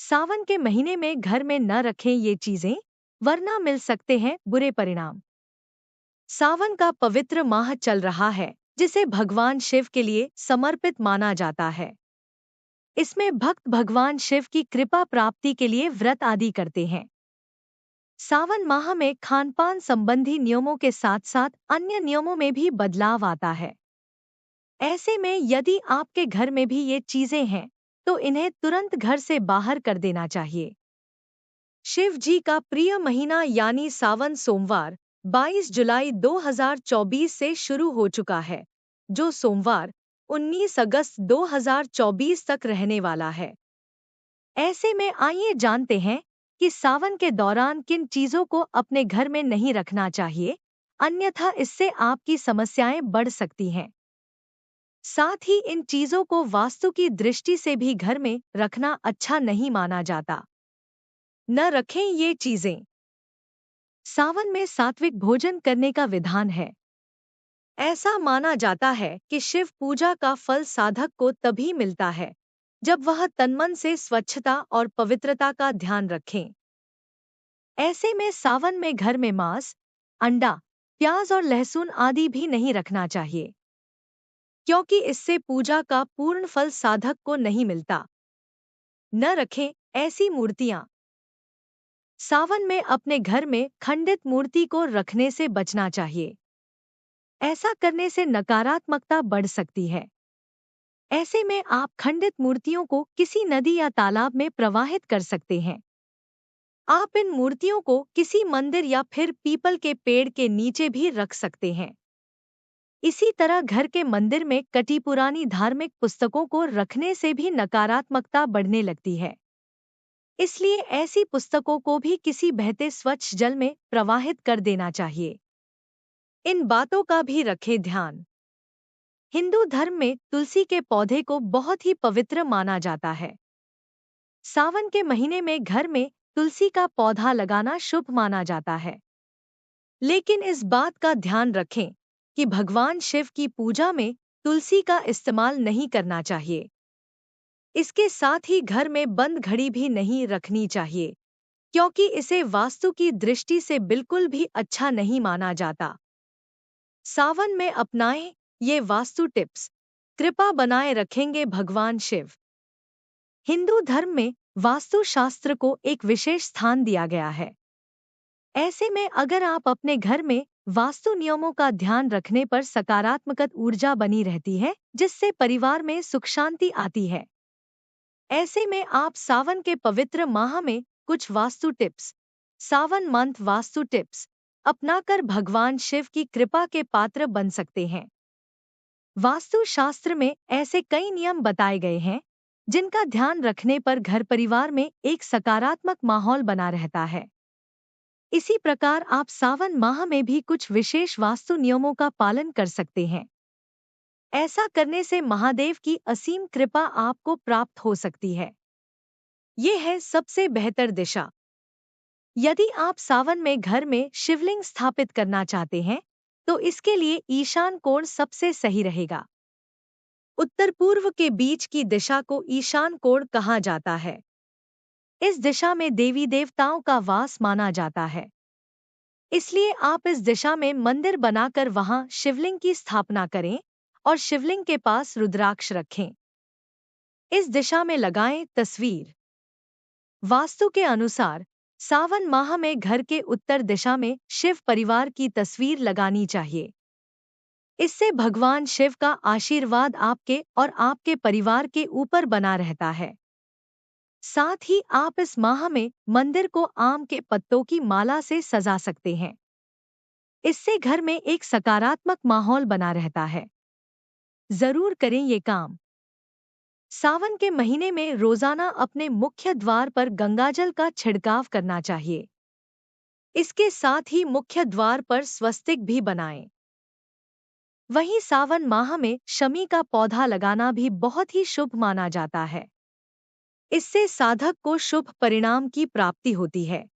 सावन के महीने में घर में न रखें ये चीजें, वरना मिल सकते हैं बुरे परिणाम। सावन का पवित्र माह चल रहा है, जिसे भगवान शिव के लिए समर्पित माना जाता है। इसमें भक्त भगवान शिव की कृपा प्राप्ति के लिए व्रत आदि करते हैं। सावन माह में खानपान संबंधी नियमों के साथ साथ अन्य नियमों में भी बदलाव आता है। ऐसे में यदि आपके घर में भी ये चीजें हैं, तो इन्हें तुरंत घर से बाहर कर देना चाहिए। शिव जी का प्रिय महीना यानी सावन सोमवार 22 जुलाई 2024 से शुरू हो चुका है, जो सोमवार 19 अगस्त 2024 तक रहने वाला है। ऐसे में आइए जानते हैं कि सावन के दौरान किन चीजों को अपने घर में नहीं रखना चाहिए, अन्यथा इससे आपकी समस्याएं बढ़ सकती हैं। साथ ही इन चीजों को वास्तु की दृष्टि से भी घर में रखना अच्छा नहीं माना जाता। न रखें ये चीजें। सावन में सात्विक भोजन करने का विधान है। ऐसा माना जाता है कि शिव पूजा का फल साधक को तभी मिलता है जब वह तनमन से स्वच्छता और पवित्रता का ध्यान रखें। ऐसे में सावन में घर में मांस, अंडा, प्याज और लहसुन आदि भी नहीं रखना चाहिए, क्योंकि इससे पूजा का पूर्ण फल साधक को नहीं मिलता। न रखें ऐसी मूर्तियां। सावन में अपने घर में खंडित मूर्ति को रखने से बचना चाहिए। ऐसा करने से नकारात्मकता बढ़ सकती है। ऐसे में आप खंडित मूर्तियों को किसी नदी या तालाब में प्रवाहित कर सकते हैं। आप इन मूर्तियों को किसी मंदिर या फिर पीपल के पेड़ के नीचे भी रख सकते हैं। इसी तरह घर के मंदिर में कटी पुरानी धार्मिक पुस्तकों को रखने से भी नकारात्मकता बढ़ने लगती है। इसलिए ऐसी पुस्तकों को भी किसी बहते स्वच्छ जल में प्रवाहित कर देना चाहिए। इन बातों का भी रखें ध्यान। हिंदू धर्म में तुलसी के पौधे को बहुत ही पवित्र माना जाता है। सावन के महीने में घर में तुलसी का पौधा लगाना शुभ माना जाता है। लेकिन इस बात का ध्यान रखें कि भगवान शिव की पूजा में तुलसी का इस्तेमाल नहीं करना चाहिए। इसके साथ ही घर में बंद घड़ी भी नहीं रखनी चाहिए, क्योंकि इसे वास्तु की दृष्टि से बिल्कुल भी अच्छा नहीं माना जाता। सावन में अपनाएं ये वास्तु टिप्स, कृपा बनाए रखेंगे भगवान शिव। हिंदू धर्म में वास्तु शास्त्र को एक विशेष स्थान दिया गया है। ऐसे में अगर आप अपने घर में वास्तु नियमों का ध्यान रखने पर सकारात्मक ऊर्जा बनी रहती है, जिससे परिवार में सुख शांति आती है। ऐसे में आप सावन के पवित्र माह में कुछ वास्तु टिप्स, सावन मंथ वास्तु टिप्स अपनाकर भगवान शिव की कृपा के पात्र बन सकते हैं। वास्तु शास्त्र में ऐसे कई नियम बताए गए हैं जिनका ध्यान रखने पर घर परिवार में एक सकारात्मक माहौल बना रहता है। इसी प्रकार आप सावन माह में भी कुछ विशेष वास्तु नियमों का पालन कर सकते हैं। ऐसा करने से महादेव की असीम कृपा आपको प्राप्त हो सकती है। ये है सबसे बेहतर दिशा। यदि आप सावन में घर में शिवलिंग स्थापित करना चाहते हैं, तो इसके लिए ईशान कोण सबसे सही रहेगा। उत्तर पूर्व के बीच की दिशा को ईशान कोण कहा जाता है। इस दिशा में देवी देवताओं का वास माना जाता है। इसलिए आप इस दिशा में मंदिर बनाकर वहां शिवलिंग की स्थापना करें और शिवलिंग के पास रुद्राक्ष रखें। इस दिशा में लगाएं तस्वीर। वास्तु के अनुसार सावन माह में घर के उत्तर दिशा में शिव परिवार की तस्वीर लगानी चाहिए। इससे भगवान शिव का आशीर्वाद आपके और आपके परिवार के ऊपर बना रहता है। साथ ही आप इस माह में मंदिर को आम के पत्तों की माला से सजा सकते हैं। इससे घर में एक सकारात्मक माहौल बना रहता है। जरूर करें ये काम। सावन के महीने में रोजाना अपने मुख्य द्वार पर गंगाजल का छिड़काव करना चाहिए। इसके साथ ही मुख्य द्वार पर स्वस्तिक भी बनाएं। वहीं सावन माह में शमी का पौधा लगाना भी बहुत ही शुभ माना जाता है। इससे साधक को शुभ परिणाम की प्राप्ति होती है।